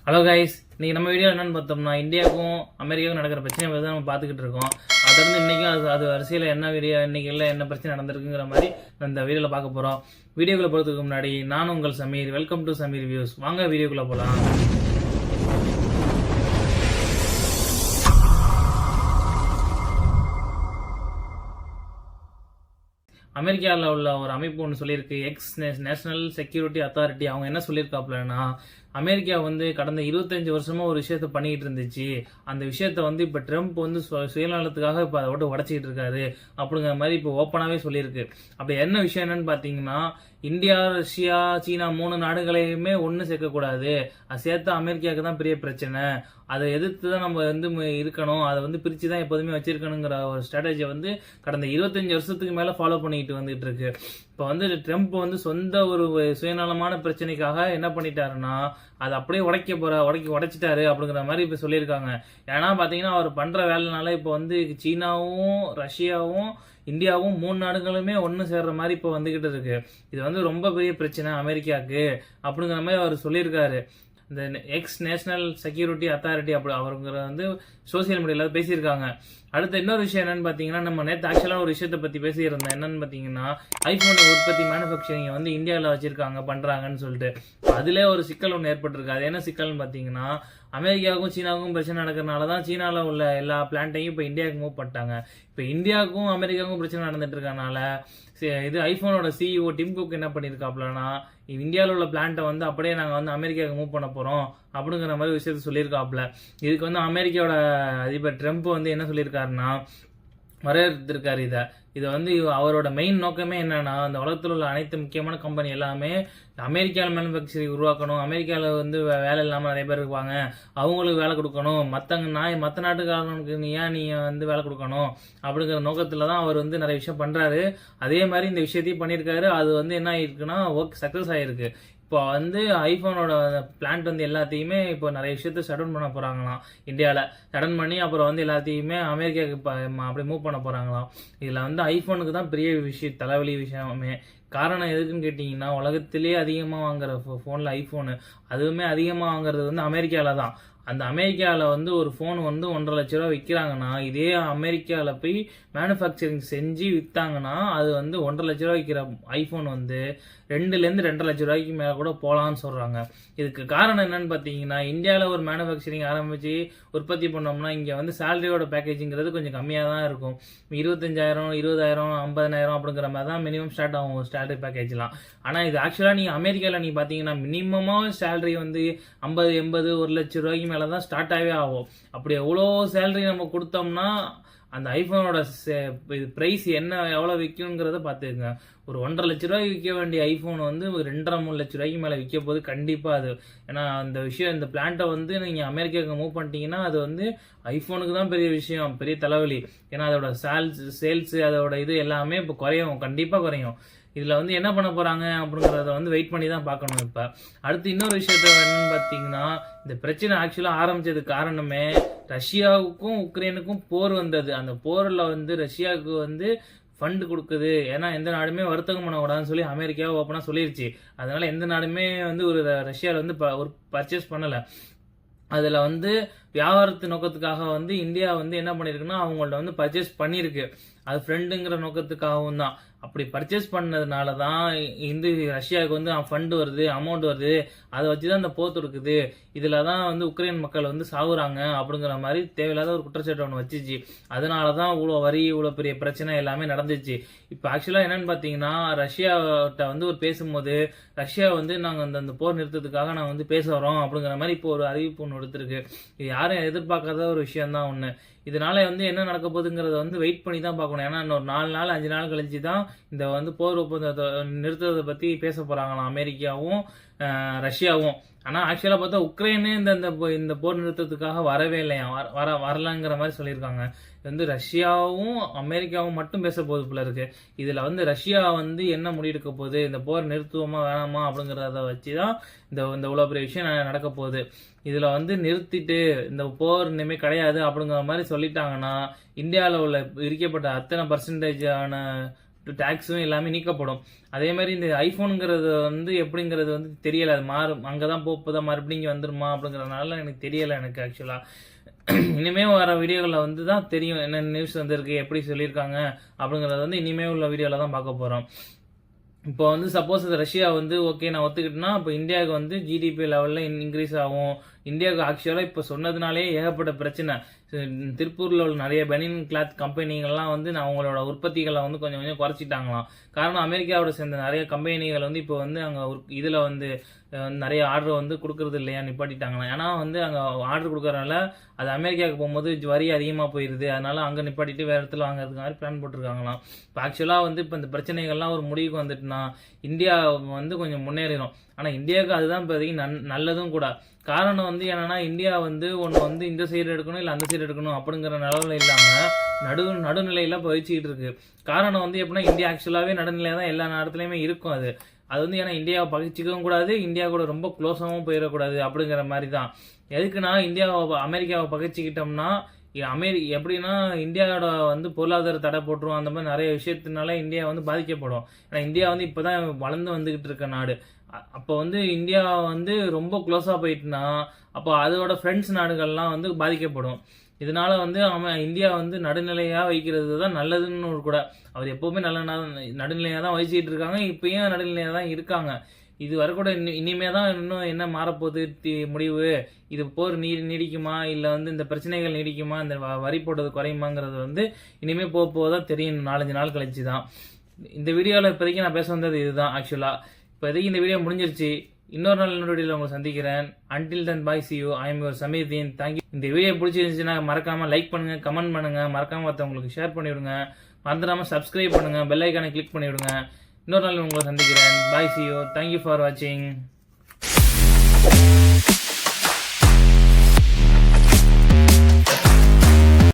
Hello guys, இன்னைக்கு நம்ம video என்னன்னு பார்த்தோம்னா இந்தியாவுக்கும் அமெரிக்காவுக்கும் நடக்கிற பிரச்சனை பற்றி தான் நம்ம பார்த்துக்கிட்டு இருக்கோம். தொடர்ந்து இன்றைக்கும் அது வரிசையில் என்ன வீடியோ இன்னைக்கு இல்லை என்ன பிரச்சனை நடந்திருக்குங்கிற மாதிரி இந்த வீடியோவில் பார்க்க போகிறோம். வீடியோக்குள்ளே போகிறதுக்கு முன்னாடி நான் உங்கள் Sameer, welcome to Sameer views. வாங்க வீடியோக்குள்ளே போகலாம். அமெரிக்காவில் உள்ள ஒரு அமைப்பு ஒன்று சொல்லியிருக்கு, எக்ஸ் நேஷனல் செக்யூரிட்டி அத்தாரிட்டி. அவங்க என்ன சொல்லியிருக்காப்புலன்னா, அமெரிக்கா கடந்த 25 வருஷமா ஒரு விஷயத்த பண்ணிக்கிட்டு இருந்துச்சு. அந்த விஷயத்த இப்ப ட்ரம்ப் சுயநலத்துக்காக இப்ப அதை விட்டு உடச்சிக்கிட்டு இருக்காரு அப்படிங்கிற மாதிரி இப்ப ஓப்பனாவே சொல்லியிருக்கு. அப்படி என்ன விஷயம் என்னன்னு பாத்தீங்கன்னா, இந்தியா, ரஷ்யா, சீனா 3 நாடுகளையுமே ஒன்னு சேர்க்கக்கூடாது. அது சேர்த்தா அமெரிக்காவுக்கு தான் பெரிய பிரச்சனை. அதை எதிர்த்து தான் நம்ம இருக்கணும். அதை பிரிச்சு தான் எப்போதுமே வச்சிருக்கணுங்கிற ஒரு ஸ்ட்ராட்டஜியை கடந்த 25 வருஷத்துக்கு மேல ஃபாலோ பண்ணிட்டு வந்துட்டு இருக்கு. இப்போ ட்ரம்ப் சொந்த ஒரு சுயநலமான பிரச்சனைக்காக என்ன பண்ணிட்டாருன்னா, அதை அப்படியே உடைச்சிட்டாரு அப்படிங்கிற மாதிரி இப்ப சொல்லியிருக்காங்க. ஏன்னா பாத்தீங்கன்னா, அவர் பண்ற வேலைனால இப்போ சீனாவும், ரஷ்யாவும், இந்தியாவும் 3 நாடுகளுமே ஒன்னு சேர்ற மாதிரி இப்போ வந்துகிட்டு இருக்கு. இது ரொம்ப பெரிய பிரச்சனை அமெரிக்காவுக்கு அப்படிங்கிற மாதிரி அவர் சொல்லியிருக்காரு. இந்த எக்ஸ் நேஷனல் செக்யூரிட்டி அத்தாரிட்டி அப்படி அவருங்கிற சோசியல் மீடியால பேசியிருக்காங்க. அடுத்த இன்னொரு விஷயம் என்னன்னு பாத்தீங்கன்னா, நம்ம நேற்று ஆக்சுவலா ஒரு விஷயத்த பத்தி பேசியிருந்தோம். என்னன்னு பாத்தீங்கன்னா, ஐபோன் உற்பத்தி மேனுபேக்சரிங் இந்தியாவில் வச்சிருக்காங்க, பண்றாங்கன்னு சொல்லிட்டு அதுல ஒரு சிக்கல் ஒன்று ஏற்பட்டிருக்கு. அது என்ன சிக்கல்னு பாத்தீங்கன்னா, அமெரிக்காவுக்கும் சீனாவுக்கும் பிரச்சனை நடக்கிறதுனாலதான் சீனால உள்ள எல்லா பிளான்ட்டையும் இப்ப இந்தியாவுக்கு மூவ் பண்ணிட்டாங்க. இப்ப இந்தியாவுக்கும் அமெரிக்காவுக்கும் பிரச்சனை நடந்துட்டு இருக்கனால இது ஐபோனோட சிஇஓ டிம் குக் என்ன பண்ணிருக்காப்லன்னா, இந்தியாவில் உள்ள பிளான்ட்டை அப்படியே நாங்கள் அமெரிக்காவுக்கு மூவ் பண்ண போறோம் அப்படிங்கிற மாதிரி விஷயத்த சொல்லியிருக்காப்ல. இதுக்கு அமெரிக்காவோட அதிபர் ட்ரம்ப் என்ன சொல்லியிருக்காருன்னா, வரவேற்றிருக்காரு. இதை அவரோட மெயின் நோக்கமே என்னன்னா, அந்த உலகத்தில் உள்ள அனைத்து முக்கியமான கம்பெனி எல்லாமே அமெரிக்காவில் மேனுஃபேக்சரிங் உருவாக்கணும். அமெரிக்காவில் வேலை இல்லாமல் நிறைய பேர் இருப்பாங்க, அவங்களுக்கு வேலை கொடுக்கணும். மற்ற நாட்டுக்காரனுக்கு நீ வேலை கொடுக்கணும் அப்படிங்கிற நோக்கத்துல தான் அவர் நிறைய விஷயம் பண்றாரு. அதே மாதிரி இந்த விஷயத்தையும் பண்ணியிருக்காரு. அது என்ன ஆயிருக்குன்னா, ஒர்க் சக்சஸ் ஆயிருக்கு. இப்போ ஐபோனோட பிளான்ட் எல்லாத்தையுமே இப்போ நிறைய விஷயத்த ஷட் பண்ண போறாங்களாம். இந்தியாவில் ஷட் பண்ணி அப்புறம் எல்லாத்தையுமே அமெரிக்காவுக்கு அப்படி மூவ் பண்ண போறாங்களாம். இதுல ஐபோனுக்கு தான் பெரிய விஷயம், தலைவலி விஷயமே. காரணம் எதுக்குன்னு கேட்டீங்கன்னா, உலகத்திலேயே அதிகமாக வாங்குற ஃபோனில் ஐஃபோனு, அதுவுமே அதிகமாக வாங்குறது அமெரிக்காவில் தான். அந்த அமெரிக்காவில் ஒரு ஃபோன் 1.5 லட்ச ரூபா விற்கிறாங்கன்னா, இதே அமெரிக்காவில் போய் மேனுஃபேக்சரிங் செஞ்சு விற்றாங்கன்னா அது 1.5 லட்ச ரூபா விற்கிற ஐஃபோன் 2லேருந்து 2.5 லட்ச ரூபாய்க்கு மேலே கூட போகலான்னு சொல்கிறாங்க. இதுக்கு காரணம் என்னன்னு பார்த்தீங்கன்னா, இந்தியாவில் ஒரு மேனுஃபேக்சரிங் ஆரம்பித்து உற்பத்தி பண்ணோம்னா இங்கே சேலரியோட பேக்கேஜிங்கிறது கொஞ்சம் கம்மியாக தான் இருக்கும். 25,000, 20,000, 50,000 அப்படிங்கிற மாதிரி தான் மினிமம் ஸ்டார்ட் ஆகும் சேலரி பேக்கேஜ்லாம். ஆனால் இது ஆக்சுவலாக நீங்கள் அமெரிக்காவில் நீங்கள் பார்த்தீங்கன்னா மினிமமாக சேலரி 50, 80, 1 லட்ச ரூபாய்க்கு மேலே தான் ஸ்டார்ட் ஆகவே ஆகும். அப்படி எவ்வளோ சேலரி நம்ம கொடுத்தோம்னா அந்த ஐஃபோனோட பிரைஸ் எவ்வளோ விற்குங்கிறத பார்த்துக்குங்க. ஒரு 1.5 லட்ச ரூபாய்க்கு விற்க வேண்டிய ஐஃபோன் 2.5-3 லட்ச ரூபாய்க்கு மேலே விற்க போது கண்டிப்பாக அது. ஏன்னா அந்த விஷயம், இந்த பிளான்ட்டை நீங்கள் அமெரிக்காவுக்கு மூவ் பண்ணிட்டீங்கன்னா அது ஐஃபோனுக்கு தான் பெரிய விஷயம், பெரிய தலைவலி. ஏன்னா அதோட சேல்ஸ் அதோட இது எல்லாமே இப்போ குறையும், கண்டிப்பாக குறையும். இதுல என்ன பண்ண போறாங்க அப்படிங்கறத வெயிட் பண்ணி தான் பார்க்கணும். இப்ப அடுத்து இன்னொரு விஷயத்த என்னன்னு பாத்தீங்கன்னா, இந்த பிரச்சனை ஆக்சுவலா ஆரம்பிச்சதுக்கு காரணமே ரஷ்யாவுக்கும் உக்ரைனுக்கும் போர் வந்தது. அந்த போர்ல ரஷ்யாவுக்கு ஃபண்ட் கொடுக்குது. ஏன்னா எந்த நாடுமே வர்த்தகம் பண்ணக்கூடாதுன்னு சொல்லி அமெரிக்காவை ஓப்பனா சொல்லிருச்சு. அதனால எந்த நாடுமே ஒரு ரஷ்யாவில் ஒரு பர்ச்சேஸ் பண்ணல. அதுல வியாபாரத்து நோக்கத்துக்காக இந்தியா என்ன பண்ணிருக்குன்னா, அவங்கள்ட்ட பர்ச்சேஸ் பண்ணிருக்கு. அது ஃப்ரெண்டுங்கிற நோக்கத்துக்காகவும் தான். அப்படி பர்ச்சேஸ் பண்ணதுனால தான் ரஷ்யாவுக்கு ஃபண்ட் வருது, அமௌண்ட் வருது. அதை வச்சுதான் இந்த போர் இருக்குது. இதுல தான் உக்ரைன் மக்கள் சாகுறாங்க அப்படிங்கிற மாதிரி தேவையில்லாத ஒரு குற்றச்சாட்டு ஒன்று வச்சுச்சு. அதனாலதான் இவ்வளோ வரி, இவ்வளோ பெரிய பிரச்சனை எல்லாமே நடந்துச்சு. இப்போ ஆக்சுவலா என்னன்னு பாத்தீங்கன்னா, ரஷ்யாட்ட ஒரு பேசும்போது ரஷ்யா நாங்க அந்த போர் நிறுத்தத்துக்காக நாங்க பேச வரோம் அப்படிங்கிற மாதிரி இப்போ ஒரு அறிவிப்பு ஒன்று எடுத்திருக்கு. இது யாரும் எதிர்பார்க்காத ஒரு விஷயம் தான் ஒண்ணு. இதனால என்ன நடக்க போகுதுங்கிறத வெயிட் பண்ணி தான் பார்க்கணும். ஏன்னா இன்னொரு 4 நாள் 5 நாள் கழிச்சு தான் இந்த போர் ஒப்பந்தத்தை நிறுத்தத்தை பத்தி பேச போறாங்களாம் அமெரிக்காவும் ரஷ்யாவும். ஆனா ஆக்சுவலா பார்த்தா உக்ரைனே இந்த போர் நிறுத்தத்துக்காக வரவே இல்லையா, வரலங்கிற மாதிரி சொல்லியிருக்காங்க. ரஷ்யாவும் அமெரிக்காவும் மட்டும் பேச போகுது போல இருக்கு. இதுல ரஷ்யா என்ன முடிவெடுக்க போகுது, இந்த போர் நிறுத்துவோமா வேணாமா அப்படிங்கறத வச்சுதான் இந்த இவ்வளவு பெரிய விஷயம் நடக்க போகுது. இதுல நிறுத்திட்டு இந்த போர் இனிமே கிடையாது அப்படிங்கிற மாதிரி சொல்லிட்டாங்கன்னா, இந்தியாவில் உள்ள விதிக்கப்பட்ட அத்தனை % டேக்ஸும் எல்லாமே நீக்கப்படும். அதே மாதிரி இந்த ஐஃபோனுங்கிறது வந்து எப்படிங்கிறது வந்து தெரியலை, அது மாறும், அங்கே தான் போப்பதான் மறுபடியும் இங்கே வந்துருமா அப்படிங்கிறதுனால எனக்கு தெரியலை எனக்கு ஆக்சுவலாக. இனிமே வர வீடியோவில் வந்து தான் தெரியும் என்ன நியூஸ் வந்திருக்கு, எப்படி சொல்லியிருக்காங்க அப்படிங்கிறத வந்து இனிமே உள்ள வீடியோவில் தான் பார்க்க போகிறோம். இப்போ வந்து சப்போஸ் ரஷ்யா வந்து ஓகே நான் ஒத்துக்கிட்டேன்னா இப்போ இந்தியாவுக்கு வந்து ஜிடிபி லெவலில் இன்க்ரீஸ் ஆகும். இந்தியாவுக்கு ஆக்சுவலாக இப்போ சொன்னதுனாலே ஏகப்பட்ட பிரச்சனை. திருப்பூரில் உள்ள நிறைய பெனின் கிளாத் கம்பெனிகள்லாம் வந்து அவங்களோட உற்பத்திகளை வந்து கொஞ்சம் கொஞ்சம் குறைச்சிட்டாங்களாம். காரணம் அமெரிக்காவோட சேர்ந்த நிறைய கம்பெனிகள் வந்து இப்போ வந்து அங்கே இதில் வந்து நிறைய ஆர்டர் வந்து கொடுக்கறது இல்லையா, நிப்பாட்டிட்டாங்களாம். ஏன்னா வந்து அங்கே ஆர்டர் கொடுக்கறனால அது அமெரிக்காவுக்கு போகும்போது வரி அதிகமாக போயிடுது, அதனால அங்கே நிப்பாட்டிட்டு வேறு இடத்துல வாங்குறதுக்கு மாதிரி பிளான் போட்டிருக்காங்களாம். இப்போ ஆக்சுவலாக வந்து இப்போ இந்த பிரச்சனைகள்லாம் ஒரு முடிவுக்கு வந்துட்டுனா இந்தியா வந்து கொஞ்சம் முன்னேறிடும். ஆனால் இந்தியாவுக்கு அதுதான் இப்போதைக்கு நல்லதும் கூட. காரணம் வந்து என்னன்னா இந்தியா வந்து ஒன்று வந்து இந்த சைடு எடுக்கணும் இல்லை அந்த சைடு எடுக்கணும் அப்படிங்கிற நிலவில் இல்லாமல் நடுநிலையில இப்போ வச்சுக்கிட்டு இருக்கு. காரணம் வந்து எப்படின்னா இந்தியா ஆக்சுவலாகவே நடுநிலையாக தான் எல்லா நேரத்துலையுமே இருக்கும். அது வந்து ஏன்னா இந்தியாவை பகிச்சிக்கவும் கூடாது, இந்தியா கூட ரொம்ப க்ளோஸாகவும் போயிடக்கூடாது அப்படிங்கிற மாதிரி தான். எதுக்குன்னா அமெரிக்காவை பகிச்சிக்கிட்டோம்னா எப்படின்னா இந்தியாவோட வந்து பொருளாதார தடை போட்டுரும், அந்த மாதிரி நிறைய விஷயத்தினால இந்தியா வந்து பாதிக்கப்படும். ஏன்னா இந்தியா வந்து இப்போதான் வளர்ந்து வந்துகிட்டு இருக்க நாடு. அப்போ வந்து இந்தியா வந்து ரொம்ப க்ளோஸாக போயிட்டுனா அப்போ அதோட ஃப்ரெண்ட்ஸ் நாடுகள்லாம் வந்து பாதிக்கப்படும். இதனால வந்து இந்தியா வந்து நடுநிலையாக வைக்கிறது தான் நல்லதுன்னு கூட. அவர் எப்போவுமே நடுநிலையாக தான் வச்சுக்கிட்டு இருக்காங்க, இப்பயும் நடுநிலையாக தான் இருக்காங்க. இது வரை கூட இனிமே தான் இன்னும் என்ன மாறப்போகுது முடிவு, இது போர் நீடிக்குமா இல்லை வந்து இந்த பிரச்சனைகள் நீடிக்குமா, இந்த வரி போட்டது குறையுமாங்கிறது வந்து இனிமே போதான் தெரியும், 4-5 நாள் கழிச்சு தான். இந்த வீடியோவில் இப்போதைக்கு நான் பேச வந்தது இதுதான் ஆக்சுவலாக. இப்போதைக்கு இந்த வீடியோ முடிஞ்சிருச்சு. இன்னொரு நாள் இன்னொரு வீடியோவில் உங்களை சந்திக்கிறேன். Until then bye, see you. I am your Sameerdeen. Thank you. இந்த வீடியோ பிடிச்சிருந்துச்சுன்னா மறக்காமல் லைக் பண்ணுங்க, கமெண்ட் பண்ணுங்க, மறக்காமல் மற்றவங்களுக்கு ஷேர் பண்ணிவிடுங்க, மறந்துடாமல் சப்ஸ்கிரைப் பண்ணுங்க, பெல் ஐக்கானை கிளிக் பண்ணிவிடுங்க. இன்னொரு நாள் உங்களை சந்திக்கிறேன். பாய், see you. Thank you for watching.